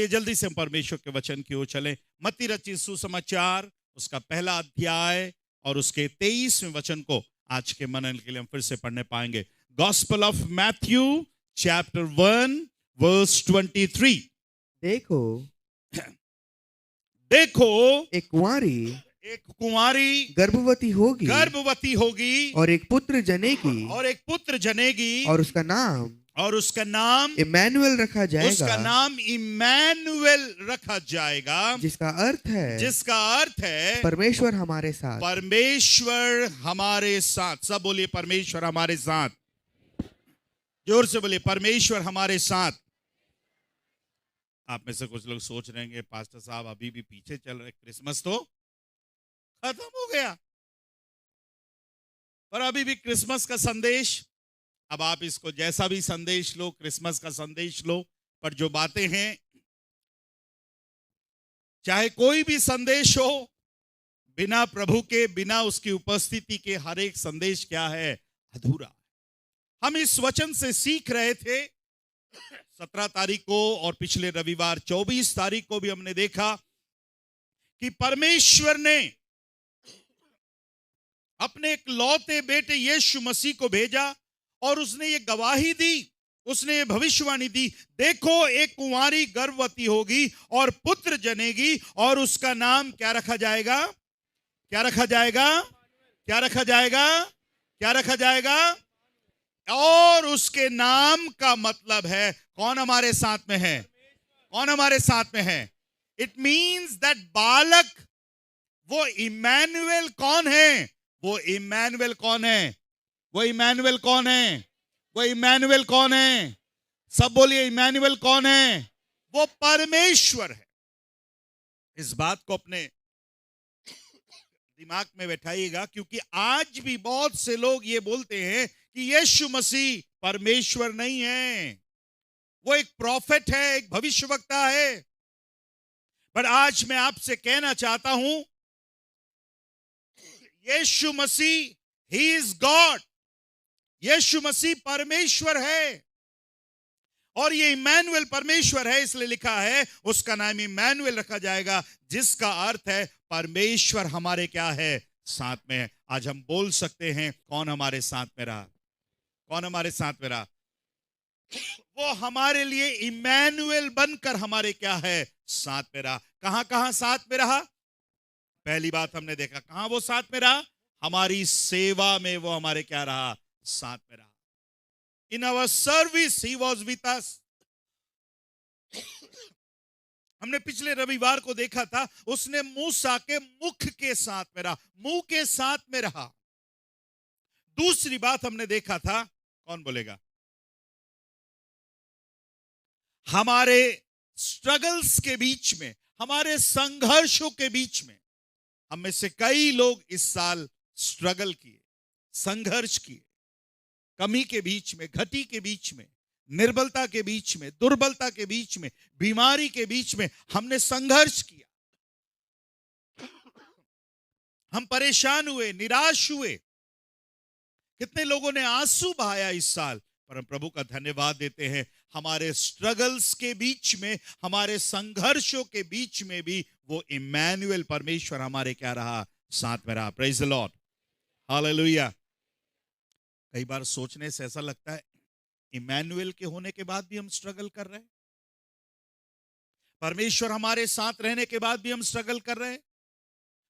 आइए जल्दी से हम परमेश्वर के वचन की ओर चलें। मत्ती रचित सुसमाचार उसका पहला अध्याय और उसके 23वें वचन को आज के मनन के लिए हम फिर से पढ़ने पाएंगे। Gospel of Matthew chapter 1 verse 23। देखो देखो एक कुंवारी गर्भवती होगी और एक पुत्र जनेगी और उसका नाम इम्मानुएल रखा जाएगा जिसका अर्थ है परमेश्वर हमारे साथ। सब बोलिए परमेश्वर हमारे साथ। जोर से बोलिए परमेश्वर हमारे साथ। आप में से कुछ लोग सोच रहे हैं पास्टर साहब अभी भी पीछे चल रहे, क्रिसमस तो खत्म हो गया, पर अभी भी क्रिसमस का संदेश। अब आप इसको जैसा भी संदेश लो, क्रिसमस का संदेश लो, पर जो बातें हैं, चाहे कोई भी संदेश हो, बिना प्रभु के, बिना उसकी उपस्थिति के हर एक संदेश क्या है? अधूरा। हम इस वचन से सीख रहे थे 17 तारीख को, और पिछले रविवार 24 तारीख को भी हमने देखा कि परमेश्वर ने अपने एक लौते बेटे यीशु मसीह को भेजा और उसने ये गवाही दी, उसने ये भविष्यवाणी दी, देखो एक कुंवारी गर्भवती होगी और पुत्र जनेगी और उसका नाम क्या रखा जाएगा? क्या रखा जाएगा? क्या रखा जाएगा? क्या रखा जाएगा? और उसके नाम का मतलब है कौन हमारे साथ में है? कौन हमारे साथ में है? इट मींस दैट बालक, वो इम्मानुएल कौन है? वो इम्मानुएल कौन है? वो इम्मानुएल कौन है? वो इम्मानुएल कौन है? सब बोलिए इम्मानुएल कौन है? वो परमेश्वर है। इस बात को अपने दिमाग में बैठाइएगा, क्योंकि आज भी बहुत से लोग ये बोलते हैं कि यीशु मसीह परमेश्वर नहीं है, वो एक प्रॉफिट है, एक भविष्यवक्ता है। पर आज मैं आपसे कहना चाहता हूं, यीशु मसीह ही इज गॉड। यीशु मसीह परमेश्वर है, और ये इम्मानुएल परमेश्वर है, इसलिए लिखा है उसका नाम इम्मानुएल रखा जाएगा, जिसका अर्थ है परमेश्वर हमारे क्या है? साथ में है। आज हम बोल सकते हैं कौन हमारे साथ में रहा? कौन हमारे साथ में रहा? वो हमारे लिए इम्मानुएल बनकर हमारे क्या है? साथ में रहा। कहां कहां साथ में रहा? पहली बात हमने देखा, कहां वो साथ में रहा? हमारी सेवा में वो हमारे क्या रहा? साथ में रहा। In our service he was with us. हमने पिछले रविवार को देखा था, उसने मूसा के मुख के साथ में रहा, मुंह के साथ में रहा। दूसरी बात हमने देखा था, कौन बोलेगा? हमारे स्ट्रगल्स के बीच में, हमारे संघर्षों के बीच में, हम में से कई लोग इस साल स्ट्रगल किए, संघर्ष किए, कमी के बीच में, घटी के बीच में, निर्बलता के बीच में, दुर्बलता के बीच में, बीमारी के बीच में हमने संघर्ष किया। हम परेशान हुए, निराश हुए। कितने लोगों ने आंसू बहाया इस साल, पर हम प्रभु का धन्यवाद देते हैं, हमारे स्ट्रगल्स के बीच में, हमारे संघर्षों के बीच में भी वो इम्मानुएल परमेश्वर हमारे क्या रहा? साथ में रहा। Praise the Lord, hallelujah. कई बार सोचने से ऐसा लगता है इम्मानुएल के होने के बाद भी हम स्ट्रगल कर रहे हैं, परमेश्वर हमारे साथ रहने के बाद भी हम स्ट्रगल कर रहे हैं।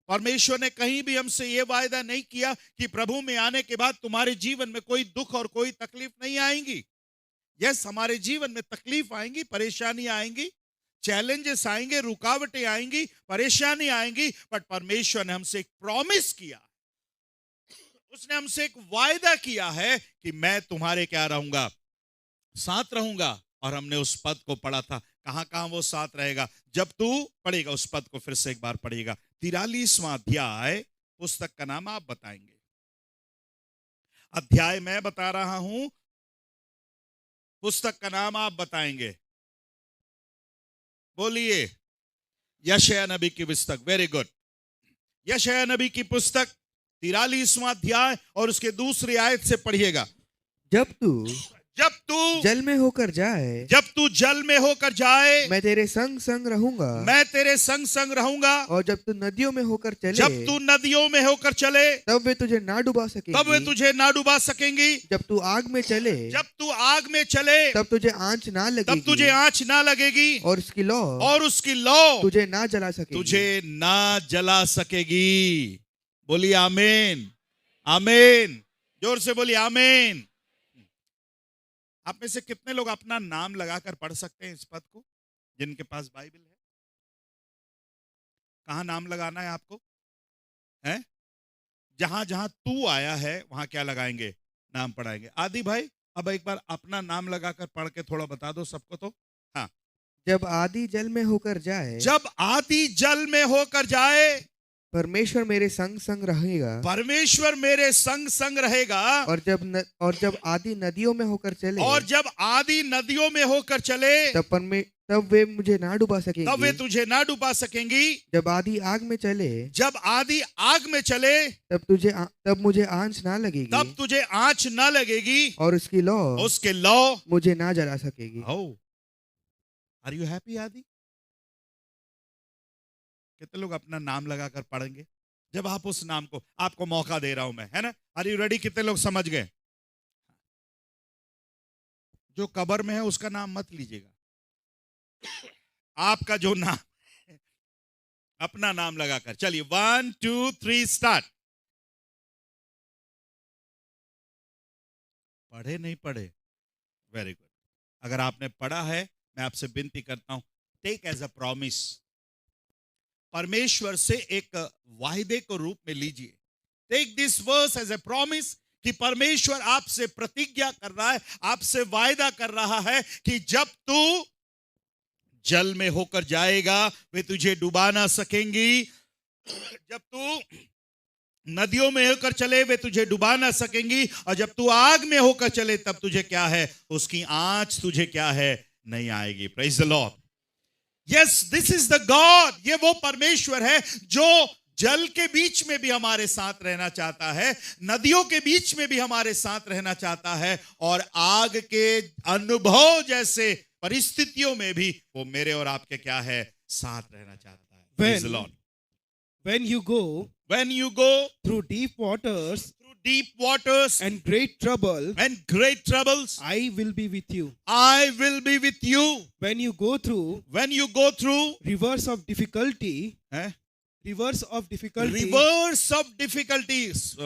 परमेश्वर ने कहीं भी हमसे यह वायदा नहीं किया कि प्रभु में आने के बाद तुम्हारे जीवन में कोई दुख और कोई तकलीफ नहीं आएंगी। यस, हमारे जीवन में तकलीफ आएंगी, परेशानी आएंगी, चैलेंजेस आएंगे, रुकावटें आएंगी, परेशानी आएंगी, बट परमेश्वर ने हमसे एक प्रॉमिस किया, उसने हमसे एक वायदा किया है कि मैं तुम्हारे क्या रहूंगा? साथ रहूंगा। और हमने उस पद को पढ़ा था, कहां कहां वो साथ रहेगा? जब तू पढ़ेगा उस पद को, फिर से एक बार पढ़ेगा, 43वां अध्याय, पुस्तक का नाम आप बताएंगे। अध्याय मैं बता रहा हूं, पुस्तक का नाम आप बताएंगे। बोलिए, यशायाह नबी की पुस्तक। Very good. यशायाह नबी की पुस्तक 43वां अध्याय और उसके दूसरी आयत से पढ़िएगा। जब तू जब तू जल में होकर जाए, जब तू जल में होकर जाए, मैं तेरे संग संग रहूंगा, मैं तेरे संग संग रहूंगा। और जब तू नदियों में होकर चले, जब तू नदियों में होकर चले, तब वे तुझे ना डुबा सकेंगी, तब वे तुझे ना डुबा सकेंगी। जब तू आग में चले, जब तू आग में चले, तब तुझे आंच ना लगेगी, तब तुझे आंच ना लगेगी, और उसकी लौ तुझे ना जला सकेगी, तुझे ना जला सकेगी। बोलिए आमीन, आमीन, जोर से बोलिए आमीन। आप में से कितने लोग अपना नाम लगाकर पढ़ सकते हैं इस पद को, जिनके पास बाइबल है? कहां नाम लगाना है आपको? है जहां जहां तू आया है वहां क्या लगाएंगे? नाम पढ़ाएंगे। आदि भाई अब एक बार अपना नाम लगाकर पढ़ के थोड़ा बता दो सबको तो। हाँ, जब आदि जल में होकर जाए, जब आदि जल में होकर जाए, परमेश्वर मेरे संग संग रहेगा, परमेश्वर मेरे संग संग रहेगा। और जब आदि नदियों में होकर चले, और जब आदि नदियों में होकर चले, तब वे मुझे ना डुबा सकेंगी, तब वे तुझे ना डुबा सकेंगी। जब आदि आग में चले, जब आदि आग में चले, तब मुझे आंच ना लगेगी, तब तुझे आंच ना लगेगी, और उसके लौ मुझे ना जला सकेगी। आर यू हैप्पी आदि? कितने लोग अपना नाम लगाकर पढ़ेंगे? जब आप उस नाम को, आपको मौका दे रहा हूं मैं, है ना? Are you ready? कितने लोग समझ गए? जो कब्र में है उसका नाम मत लीजिएगा, आपका जो नाम है, अपना नाम लगाकर चलिए। 1 2 3 स्टार्ट। पढ़े नहीं पढ़े? Very good. अगर आपने पढ़ा है, मैं आपसे विनती करता हूं, टेक एज अ प्रॉमिस, परमेश्वर से एक वायदे को रूप में लीजिए। Take this verse as a promise, कि परमेश्वर आपसे प्रतिज्ञा कर रहा है, आपसे वायदा कर रहा है कि जब तू जल में होकर जाएगा वे तुझे डुबा ना सकेंगी, जब तू नदियों में होकर चले वे तुझे डुबा ना सकेंगी, और जब तू आग में होकर चले तब तुझे क्या है? उसकी आंच तुझे क्या है? नहीं आएगी। Praise the Lord. Yes, this is the God. ये वो परमेश्वर है जो जल के बीच में भी हमारे साथ रहना चाहता है, नदियों के बीच में भी हमारे साथ रहना चाहता है, और आग के अनुभव जैसे परिस्थितियों में भी वो मेरे और आपके क्या है? साथ रहना चाहता है। Praise the Lord. When you go through deep waters and great troubles, I will be with you. I will be with you. When you go through rivers of difficulty,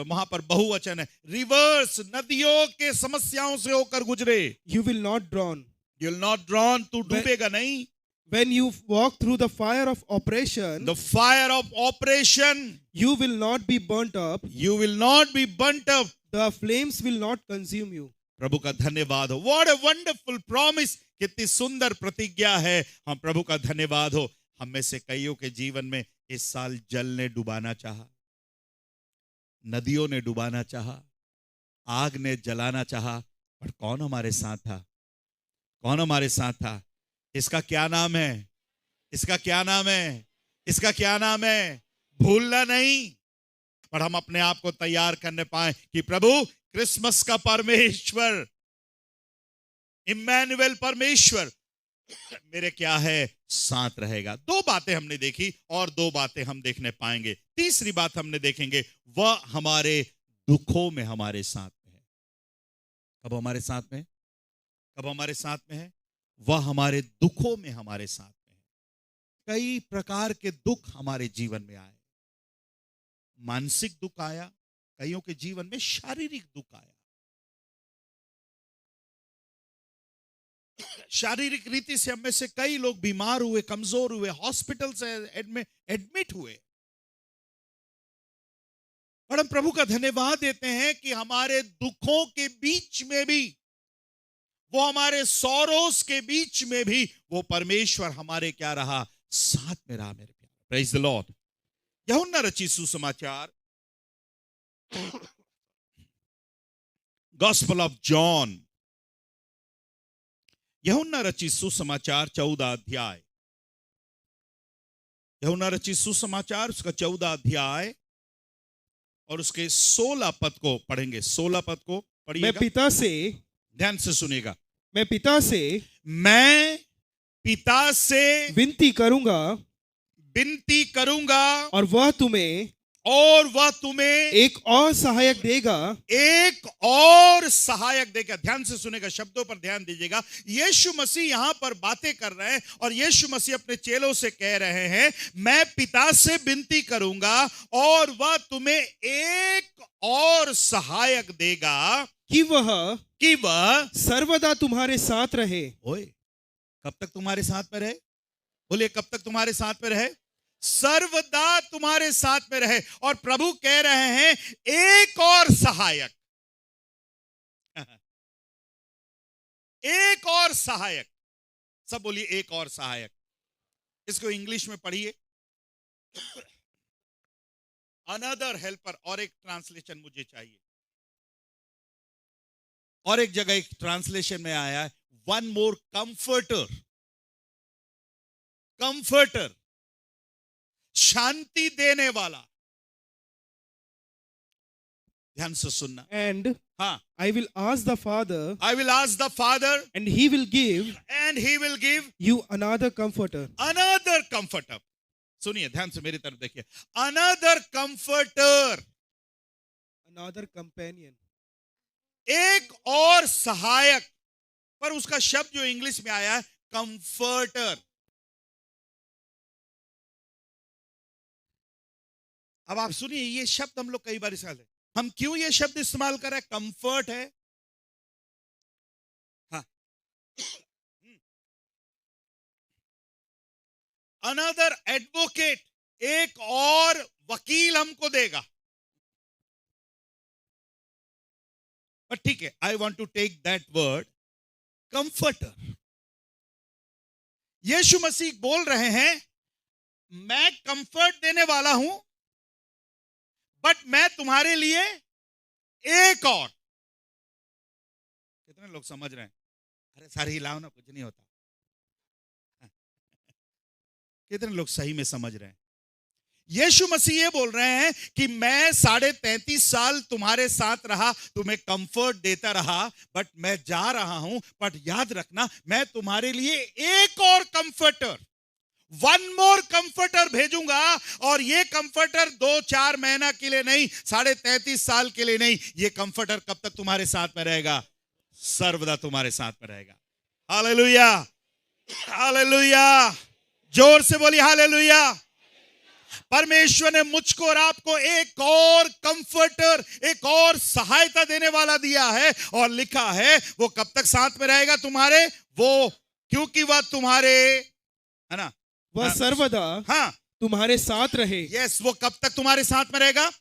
वहां पर बहुवचन है। रिवर्स, नदियों के समस्याओं से होकर गुजरे, you will not drown. तू डूबेगा नहीं। When you walk through the fire of oppression, you will not be burnt up. The flames will not consume you. प्रभु का धन्यवाद हो। What a wonderful promise. कितनी सुंदर प्रतिज्ञा है। हम प्रभु का धन्यवाद हो। हम में से कईयों के जीवन में इस साल जल ने डुबाना चाहा, नदियों ने डुबाना चाहा, आग ने जलाना चाहा, पर कौन हमारे साथ था? कौन हमारे साथ था? इसका क्या नाम है? इसका क्या नाम है? इसका क्या नाम है? भूलना नहीं, पर हम अपने आप को तैयार करने पाए कि प्रभु क्रिसमस का परमेश्वर, इम्मैनुअल परमेश्वर मेरे क्या है? साथ रहेगा। 2 बातें हमने देखी और 2 बातें हम देखने पाएंगे। तीसरी बात हमने देखेंगे, वह हमारे दुखों में हमारे साथ में है। कब हमारे साथ में? कब हमारे साथ में है? वह हमारे दुखों में हमारे साथ में है। कई प्रकार के दुख हमारे जीवन में आए। मानसिक दुख आया, कईयों के जीवन में शारीरिक दुख आया। शारीरिक रीति से हम में से कई लोग बीमार हुए, कमजोर हुए, हॉस्पिटल से एडमिट हुए। और हम प्रभु का धन्यवाद देते हैं कि हमारे दुखों के बीच में भी, वो हमारे सौरोस के बीच में भी वो परमेश्वर हमारे क्या रहा? साथ में रहा। मेरे प्यारे, प्रेज द लॉर्ड। यूहन्ना रचित सुसमाचार, गॉस्पेल ऑफ जॉन, यूहन्ना रचित सुसमाचार 14 अध्याय, यूहन्ना रचित सुसमाचार उसका 14 अध्याय और उसके 16 पद को पढ़ेंगे। 16 पद को पढ़िएगा। मैं पिता से ध्यान से सुनिएगा, मैं पिता से विनती करूंगा और वह तुम्हें एक और सहायक देगा। ध्यान से सुनेगा, शब्दों पर ध्यान दीजिएगा। यीशु मसीह यहां पर बातें कर रहे हैं और यीशु मसीह अपने चेलों से कह रहे हैं, मैं पिता से विनती करूंगा और वह तुम्हें एक और सहायक देगा कि वह सर्वदा तुम्हारे साथ रहे। ओए, कब तक तुम्हारे साथ में रहे? बोले, कब तक तुम्हारे साथ में रहे? सर्वदा तुम्हारे साथ में रहे। और प्रभु कह रहे हैं एक और सहायक, एक और सहायक। सब बोलिए एक और सहायक। इसको इंग्लिश में पढ़िए, अनदर हेल्पर। और एक ट्रांसलेशन मुझे चाहिए, और एक जगह एक ट्रांसलेशन में आया है वन मोर कंफर्टर। कंफर्टर, शांति देने वाला। ध्यान से सुनना। एंड हाँ, I will ask the Father, and he will give you another comforter. Another comforter. सुनिए, ध्यान से मेरी तरफ देखिए। Another comforter, another companion. एक और सहायक, पर उसका शब्द जो इंग्लिश में आया है कंफर्टर। अब आप सुनिए, ये शब्द हम लोग कई बार इस्तेमाल है। हम क्यों ये शब्द इस्तेमाल कर रहे हैं? कंफर्ट है, हाँ। अनदर एडवोकेट, एक और वकील हमको देगा। पर ठीक है, I want to take that word comforter. Yeshu Masih बोल रहे हैं, मैं कंफर्ट देने वाला हूं, बट मैं तुम्हारे लिए एक और। कितने लोग समझ रहे हैं? अरे सारे हिलाओ ना, कुछ नहीं होता। कितने लोग सही में समझ रहे हैं? यीशु मसीह ये बोल रहे हैं कि मैं 33.5 साल तुम्हारे साथ रहा, तुम्हें कंफर्ट देता रहा, बट मैं जा रहा हूं। बट याद रखना, मैं तुम्हारे लिए एक और कंफर्टर, वन मोर कंफर्टर भेजूंगा। और ये कंफर्टर 2-4 महीना के लिए नहीं, 33.5 साल के लिए नहीं। ये कंफर्टर कब तक तुम्हारे साथ में रहेगा? सर्वदा तुम्हारे साथ में रहेगा। Hallelujah, hallelujah. जोर से बोलिए हालेलुया। परमेश्वर ने मुझको और आपको एक और कंफर्टर, एक और सहायता देने वाला दिया है। और लिखा है वो कब तक साथ में रहेगा तुम्हारे? वो क्योंकि वह तुम्हारे, है ना, वह सर्वदा हाँ तुम्हारे साथ रहे। यस, वो कब तक तुम्हारे साथ में रहेगा?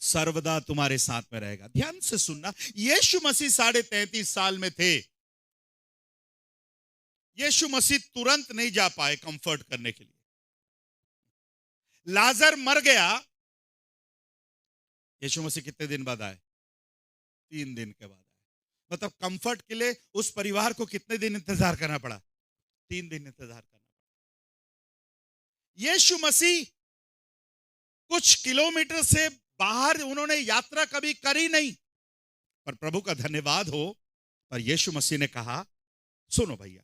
सर्वदा तुम्हारे साथ में रहेगा। ध्यान से सुनना, यीशु मसीह 33.5 साल में थे। यीशु मसीह तुरंत नहीं जा पाए कंफर्ट करने के लिए। लाजर मर गया, यीशु मसीह कितने दिन बाद आए? 3 दिन के बाद आए। मतलब कंफर्ट के लिए उस परिवार को कितने दिन इंतजार करना पड़ा? 3 दिन इंतजार करना पड़ा। यीशु मसीह कुछ किलोमीटर से बाहर उन्होंने यात्रा कभी करी नहीं, पर प्रभु का धन्यवाद हो, पर यीशु मसीह ने कहा, सुनो भैया,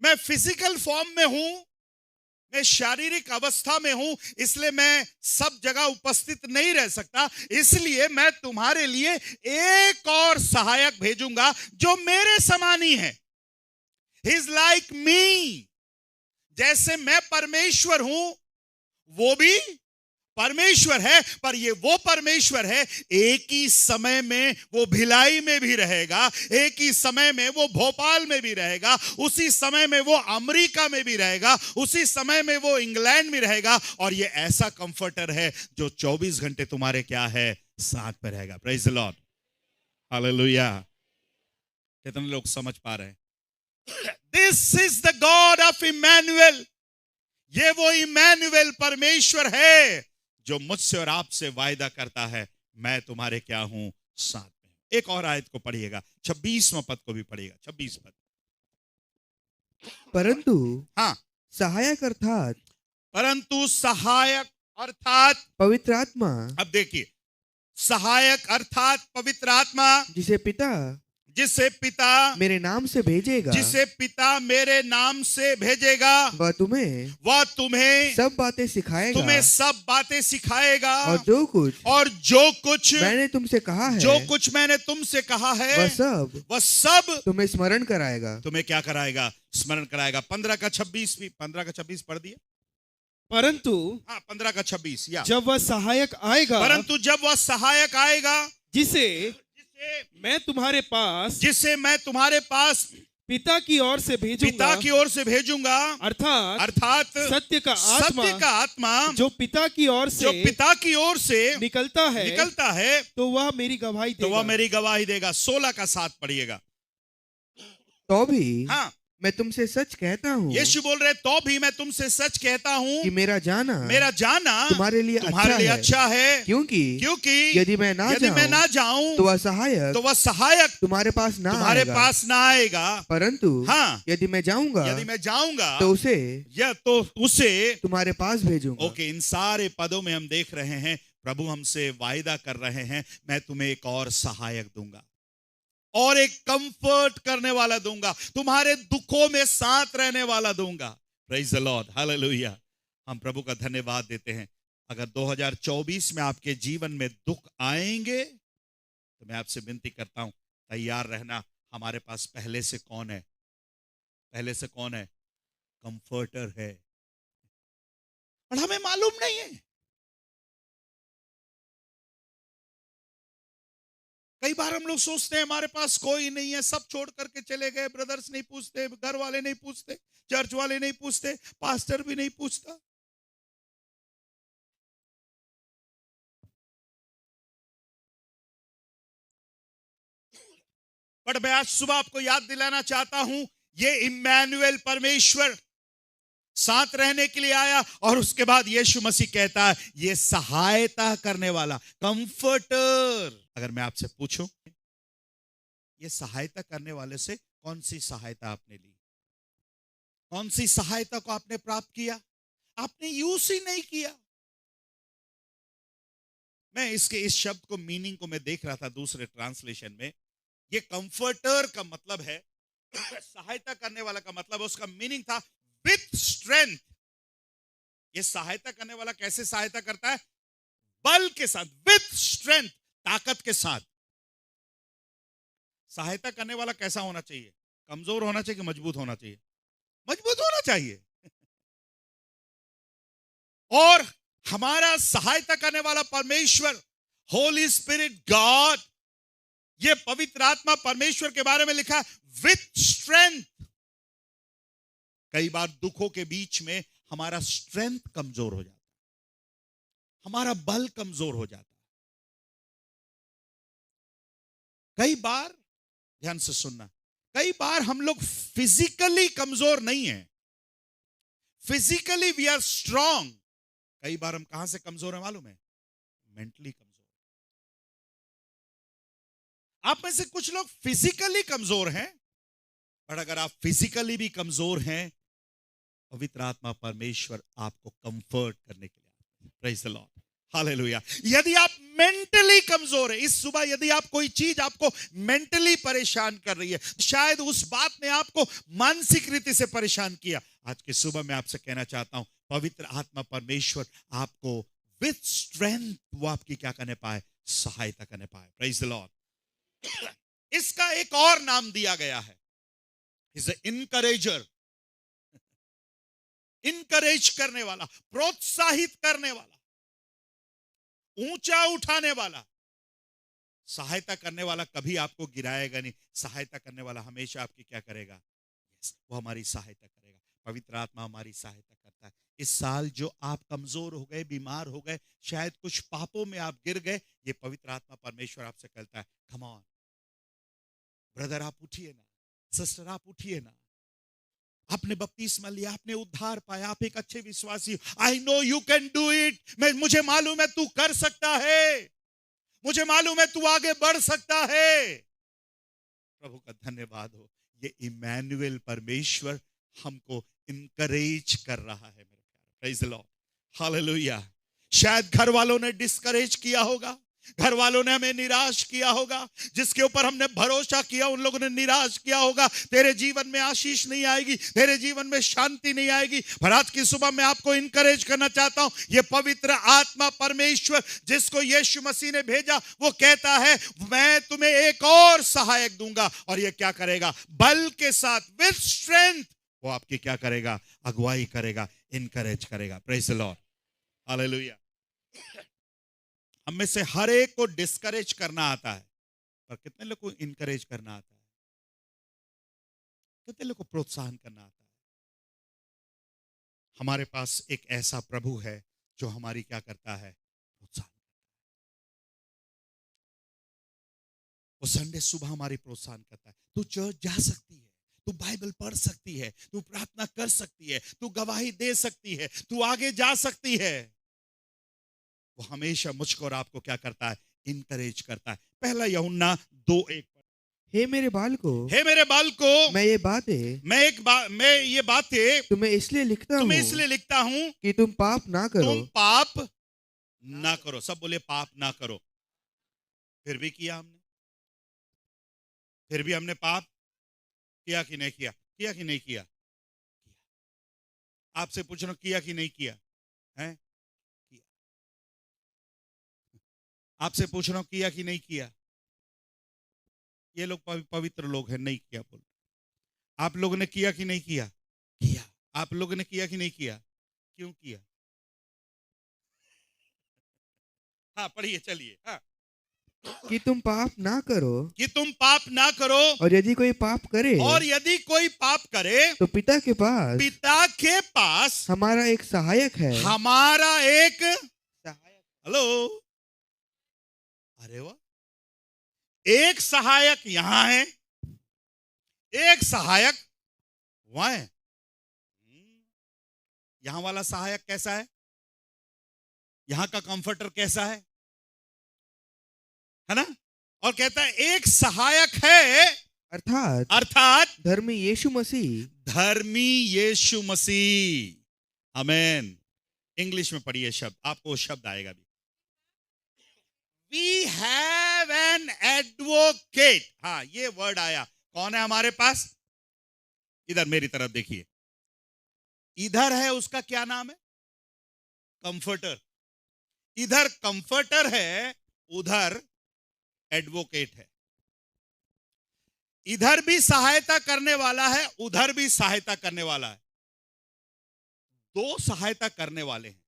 मैं फिजिकल फॉर्म में हूं, मैं शारीरिक अवस्था में हूं, इसलिए मैं सब जगह उपस्थित नहीं रह सकता। इसलिए मैं तुम्हारे लिए एक और सहायक भेजूंगा जो मेरे समान ही है। He is like me. जैसे मैं परमेश्वर हूं, वो भी परमेश्वर है, पर ये वो परमेश्वर है, एक ही समय में वो भिलाई में भी रहेगा, एक ही समय में वो भोपाल में भी रहेगा, उसी समय में वो अमेरिका में भी रहेगा, उसी समय में वो इंग्लैंड में रहेगा। और ये ऐसा कंफर्टर है जो 24 घंटे तुम्हारे क्या है? साथ में रहेगा। Praise the Lord, hallelujah. कितने लोग समझ पा रहे हैं? This is the God of Emmanuel. ये वो इमैनुअल परमेश्वर है जो मुझसे और आपसे वायदा करता है, मैं तुम्हारे क्या हूं? साथ में। एक और आयत को पढ़िएगा, 26वां पद को भी पढ़िएगा, 26 पद। परंतु हाँ, सहायक अर्थात पवित्र आत्मा। अब देखिए, सहायक अर्थात पवित्र आत्मा, जिसे जिसे पिता मेरे नाम से भेजेगा, जिसे पिता मेरे नाम से भेजेगा, वह तुम्हें सब बातें सिखाएगा, तुम्हें सब बातें सिखाएगा, और जो कुछ मैंने तुमसे कहा है, जो कुछ मैंने तुमसे कहा है, वह सब तुम्हें स्मरण कराएगा। तुम्हें क्या कराएगा? स्मरण कराएगा। 15 का 26 पढ़ दिया। परंतु 15 का 26, जब वह सहायक आएगा, परंतु जब वह सहायक आएगा, जिसे मैं तुम्हारे पास पिता की ओर से भेजूंगा, अर्थात सत्य का आत्मा जो पिता की ओर से निकलता है, तो वह मेरी गवाही देगा। 16 का 7 पढ़िएगा। तो भी मैं तुमसे सच कहता हूँ, यीशु बोल रहे, तो भी मैं तुमसे सच कहता हूँ कि मेरा जाना तुम्हारे लिए अच्छा है, क्योंकि यदि मैं ना जाऊं तो वह सहायक तुम्हारे पास ना आएगा, परंतु यदि मैं जाऊंगा तो उसे तुम्हारे पास भेजूंगा। ओके, इन सारे पदों में हम देख रहे हैं प्रभु हमसे वायदा कर रहे हैं, मैं तुम्हें एक और सहायक दूंगा और एक कंफर्ट करने वाला दूंगा, तुम्हारे दुखों में साथ रहने वाला दूंगा। Praise the Lord, hallelujah. हम प्रभु का धन्यवाद देते हैं। अगर 2024 में आपके जीवन में दुख आएंगे तो मैं आपसे विनती करता हूं, तैयार रहना। हमारे पास पहले से कौन है? कंफर्टर है, और हमें मालूम नहीं है। कई बार हम लोग सोचते हैं हमारे पास कोई नहीं है, सब छोड़ करके चले गए, ब्रदर्स नहीं पूछते, घर वाले नहीं पूछते, चर्च वाले नहीं पूछते, पास्टर भी नहीं पूछता। बट मैं आज सुबह आपको याद दिलाना चाहता हूं, ये इम्मानुएल परमेश्वर साथ रहने के लिए आया, और उसके बाद यीशु मसीह कहता है ये सहायता करने वाला, कंफर्टर। अगर मैं आपसे पूछूं, ये सहायता करने वाले से कौन सी सहायता आपने ली? कौन सी सहायता को आपने प्राप्त किया? आपने यूज ही नहीं किया। मैं इस शब्द को, मीनिंग को मैं देख रहा था दूसरे ट्रांसलेशन में। ये कंफर्टर का मतलब है सहायता करने वाला का मतलब, उसका मीनिंग था विथ स्ट्रेंथ। ये सहायता करने वाला कैसे सहायता करता है? बल के साथ, विथ स्ट्रेंथ, ताकत के साथ। सहायता करने वाला कैसा होना चाहिए? कमजोर होना चाहिए कि मजबूत होना चाहिए? मजबूत होना चाहिए। और हमारा सहायता करने वाला परमेश्वर, होली स्पिरिट गॉड, ये पवित्र आत्मा परमेश्वर के बारे में लिखा विथ स्ट्रेंथ। कई बार दुखों के बीच में हमारा स्ट्रेंथ कमजोर हो जाता है, हमारा बल कमजोर हो जाता है। कई बार, ध्यान से सुनना, कई बार हम लोग फिजिकली कमजोर नहीं हैं, फिजिकली वी आर स्ट्रांग। कई बार हम कहां से कमजोर हैं मालूम है? मेंटली कमजोर। आप में से कुछ लोग फिजिकली कमजोर हैं, पर अगर आप फिजिकली भी कमजोर हैं, पवित्र आत्मा परमेश्वर आपको कंफर्ट करने के लिए। Praise the Lord, hallelujah. यदि आप मेंटली कमजोर है, इस सुबह यदि आप कोई चीज आपको मेंटली परेशान कर रही है, शायद उस बात ने आपको मानसिक रीति से परेशान किया, आज की सुबह मैं आपसे कहना चाहता हूं, पवित्र आत्मा परमेश्वर आपको विथ स्ट्रेंथ वो आपकी क्या करने पाए? सहायता करने पाए। Praise the Lord. इसका एक और नाम दिया गया है, इज इनकरेजर। इनकरेज करने वाला, प्रोत्साहित करने वाला, ऊंचा उठाने वाला। सहायता करने वाला कभी आपको गिराएगा नहीं, सहायता करने वाला हमेशा आपकी क्या करेगा? वो हमारी सहायता करेगा। पवित्र आत्मा हमारी सहायता करता है। इस साल जो आप कमजोर हो गए, बीमार हो गए, शायद कुछ पापों में आप गिर गए, ये पवित्र आत्मा परमेश्वर आपसे कहता है, कम ऑन ब्रदर, आप उठिए ना, सिस्टर आप उठिए ना। आपने बपतिस्मा लिया, आपने उद्धार पाया, आप एक अच्छे विश्वासी, I know you can do it. मुझे मालूम है तू कर सकता है, मुझे मालूम है तू आगे बढ़ सकता है। प्रभु का धन्यवाद हो, ये इम्मानुएल परमेश्वर हमको इनकरेज कर रहा है मेरे प्यारे। Praise the Lord, hallelujah. शायद घर वालों ने डिस्करेज किया होगा, घर वालों ने हमें निराश किया होगा, जिसके ऊपर हमने भरोसा किया उन लोगों ने निराश किया होगा। तेरे जीवन में आशीष नहीं आएगी, तेरे जीवन में शांति नहीं आएगी। पर आज की सुबह मैं आपको इनकरेज करना चाहता हूं, ये पवित्र आत्मा परमेश्वर जिसको यीशु मसीह ने भेजा, वो कहता है मैं तुम्हें एक और सहायक दूंगा। और ये क्या करेगा? बल के साथ, विद स्ट्रेंथ, वो आपकी क्या करेगा? अगुवाई करेगा, इनकरेज करेगा। Praise the Lord, hallelujah. हम में से हर एक को डिस्करेज करना आता है, पर कितने लोग को इनकरेज करना आता है? कितने लोग को प्रोत्साहन करना आता है? हमारे पास एक ऐसा प्रभु है जो हमारी क्या करता है? प्रोत्साहन। वो संडे सुबह हमारी प्रोत्साहन करता है। तू चर्च जा सकती है, तू बाइबल पढ़ सकती है, तू प्रार्थना कर सकती है, तू गवाही दे सकती है, तू आगे जा सकती है। वो हमेशा मुझको और आपको क्या करता है? इनकरेज करता है। पहला यूहन्ना 2:1, हे मेरे बालको, हे मेरे बालको, मैं ये बातें तुम्हें इसलिए लिखता हूं कि तुम पाप ना करो। तुम पाप ना करो। सब बोले पाप ना करो। फिर भी किया हमने, फिर भी हमने पाप किया कि नहीं किया? किया कि नहीं किया? आपसे पूछ रहा हूं, किया कि नहीं किया है? किया। आपसे पूछ रहा हूं, किया कि नहीं किया? ये लोग पवित्र लोग हैं, नहीं किया बोल। आप लोगों ने किया कि नहीं किया? किया। आप लोगों ने किया कि नहीं किया? क्यों किया? हाँ पढ़िए, चलिए। हाँ, कि तुम पाप ना करो, कि तुम पाप ना करो, और यदि कोई पाप करे, तो पिता के पास हमारा एक सहायक है। हमारा एक सहायक। हेलो, अरे वाह, एक सहायक यहां है, एक सहायक वहां है। यहां वाला सहायक कैसा है? यहां का कंफर्टर कैसा है ना? और कहता है एक सहायक है, अर्थात धर्मी यीशु मसीह। धर्मी यीशु मसीह। आमेन। इंग्लिश में पढ़िए शब्द, आपको शब्द आएगा भी। We have an advocate। हाँ, ये वर्ड आया। कौन है हमारे पास? इधर मेरी तरफ देखिए, इधर है, उसका क्या नाम है? कंफर्टर। इधर कंफर्टर है, उधर एडवोकेट है। इधर भी सहायता करने वाला है, उधर भी सहायता करने वाला है। दो सहायता करने वाले हैं।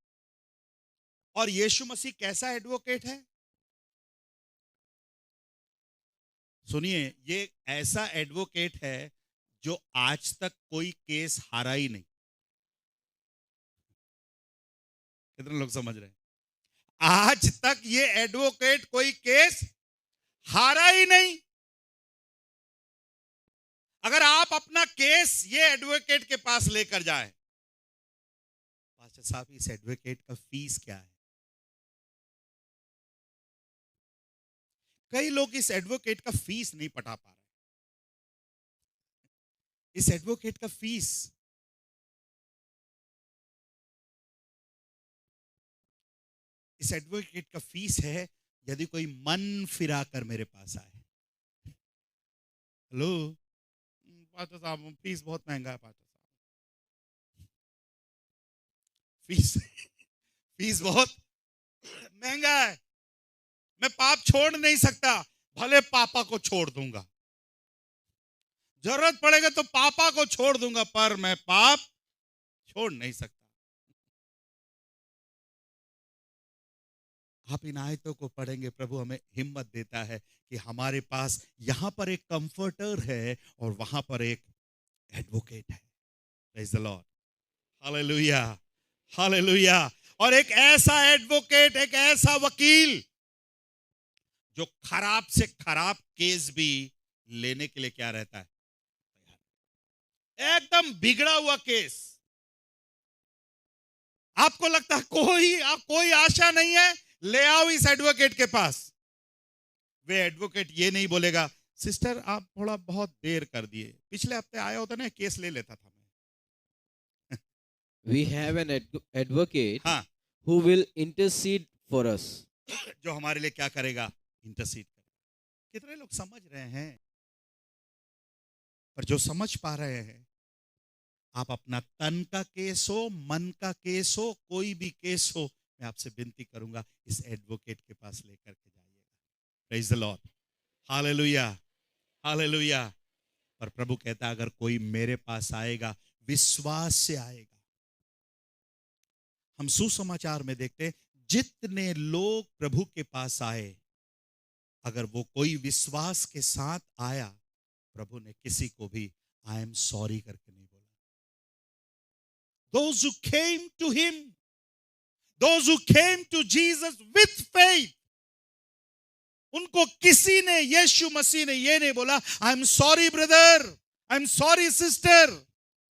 और यीशु मसीह कैसा एडवोकेट है? सुनिए, ये ऐसा एडवोकेट है जो आज तक कोई केस हारा ही नहीं। कितने लोग समझ रहे हैं? आज तक ये एडवोकेट कोई केस हारा ही नहीं। अगर आप अपना केस ये एडवोकेट के पास लेकर जाएं, पास्टर साहब इस एडवोकेट का फीस क्या है? कई लोग इस एडवोकेट का फीस नहीं पटा पा रहे। इस एडवोकेट का फीस, इस एडवोकेट का फीस है यदि कोई मन फिरा कर मेरे पास आए। हेलो पास्टर साहब, फीस बहुत महंगा है पास्टर साहब, फीस बहुत महंगा है, मैं पाप छोड़ नहीं सकता, भले पापा को छोड़ दूंगा, जरूरत पड़ेगा तो पापा को छोड़ दूंगा, पर मैं पाप छोड़ नहीं सकता। आप इन आयतों को पढ़ेंगे, प्रभु हमें हिम्मत देता है कि हमारे पास यहां पर एक कंफर्टर है और वहां पर एक एडवोकेट है। Praise the Lord, hallelujah, hallelujah. और एक ऐसा एडवोकेट, एक ऐसा वकील जो खराब से खराब केस भी लेने के लिए क्या रहता है? एकदम बिगड़ा हुआ केस, आपको लगता है कोई आशा नहीं है, ले आओ इस एडवोकेट के पास। वे एडवोकेट ये नहीं बोलेगा, सिस्टर आप थोड़ा बहुत देर कर दिए, पिछले हफ्ते आया होता ना, केस ले लेता था मैं। We have an advocate who will intercede for us. जो हमारे लिए क्या करेगा, इंटरसीड करेगा। कितने लोग समझ रहे हैं? पर जो समझ पा रहे हैं, आप अपना तन का केस हो, मन का केस हो, कोई भी केस हो, मैं आपसे विनती करूंगा इस एडवोकेट के पास लेकर के जाइएगा। Praise the Lord, hallelujah, hallelujah. पर प्रभु कहता है अगर कोई मेरे पास आएगा, विश्वास से आएगा। हम सुसमाचार में देखते हैं जितने लोग प्रभु के पास आए, अगर वो कोई विश्वास के साथ आया, प्रभु ने किसी को भी आई एम सॉरी करके नहीं बोला। Those who came to him, those who came to Jesus with faith, उनको किसी ने, यीशु मसीह ने ये नहीं बोला I am sorry brother, I am sorry sister.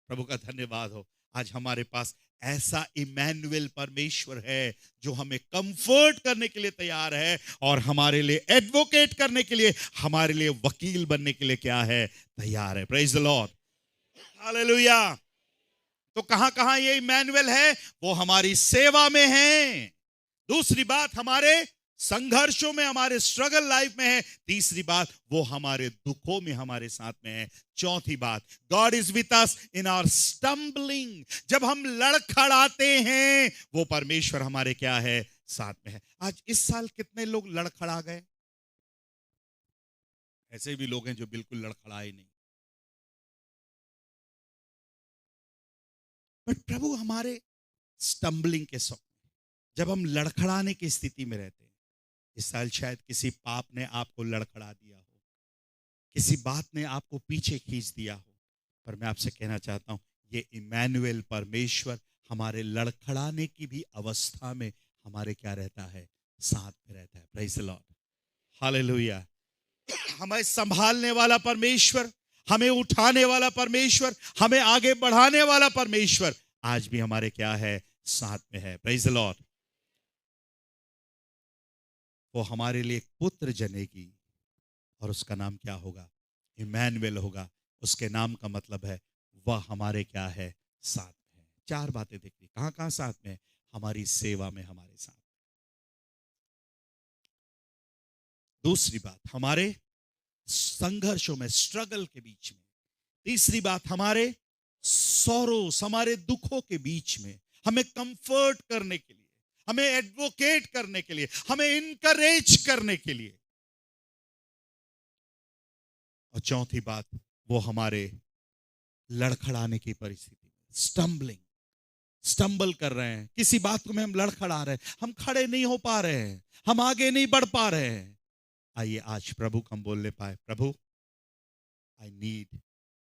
प्रभु का धन्यवाद हो, आज हमारे पास ऐसा इमैनुएल परमेश्वर है जो हमें कंफर्ट करने के लिए तैयार है और हमारे लिए एडवोकेट करने के लिए, हमारे लिए वकील बनने के लिए क्या है, तैयार है। Praise the Lord, hallelujah. तो कहां कहां ये इमैनुएल है? वो हमारी सेवा में है। दूसरी बात, हमारे संघर्षों में, हमारे स्ट्रगल लाइफ में है। तीसरी बात, वो हमारे दुखों में हमारे साथ में है। चौथी बात, God is with us in our stumbling. जब हम लड़खड़ाते हैं, वो परमेश्वर हमारे क्या है, साथ में है। आज इस साल कितने लोग लड़खड़ा गए? ऐसे भी लोग हैं जो बिल्कुल लड़खड़ाए नहीं। बट प्रभु हमारे स्टम्बलिंग के समय, जब हम लड़खड़ाने की स्थिति में रहते हैं, इस साल शायद किसी पाप ने आपको लड़खड़ा दिया हो, किसी बात ने आपको पीछे खींच दिया हो, पर मैं आपसे कहना चाहता हूं ये इमैनुएल परमेश्वर हमारे लड़खड़ाने की भी अवस्था में हमारे क्या रहता है, साथ में रहता है। Praise the Lord, hallelujah. हमें संभालने वाला परमेश्वर, हमें उठाने वाला परमेश्वर, हमें आगे बढ़ाने वाला परमेश्वर आज भी हमारे क्या है, साथ में है। Praise the Lord. वो हमारे लिए एक पुत्र जनेगी और उसका नाम क्या होगा, इमैनुएल होगा। उसके नाम का मतलब है वह हमारे क्या है, साथ में है। चार बातें देखी, कहां कहां साथ में? हमारी सेवा में हमारे साथ। दूसरी बात, हमारे संघर्षों में, स्ट्रगल के बीच में। तीसरी बात, हमारे सॉरोस, हमारे दुखों के बीच में हमें कंफर्ट करने के लिए, हमें एडवोकेट करने के लिए, हमें इनकरेज करने के लिए। और चौथी बात, वो हमारे लड़खड़ाने की परिस्थिति, स्टम्बल कर रहे हैं, किसी बात को में हम लड़खड़ा रहे हैं, हम खड़े नहीं हो पा रहे हैं, हम आगे नहीं बढ़ पा रहे हैं। आइए आज प्रभु को हम बोलने पाए, प्रभु आई नीड,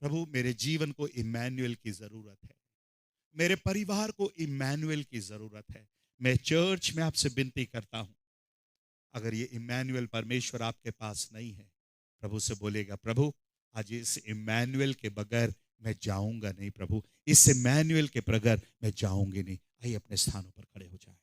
प्रभु मेरे जीवन को इमैनुएल की जरूरत है, मेरे परिवार को इमैनुएल की जरूरत है। मैं चर्च में आपसे विनती करता हूं, अगर ये इमैनुएल परमेश्वर आपके पास नहीं है, प्रभु से बोलेगा, प्रभु आज इस इमैनुएल के बगैर मैं जाऊंगा नहीं, प्रभु इस इमैनुएल के बगैर मैं जाऊंगी नहीं। आइए अपने स्थानों पर खड़े हो जाए।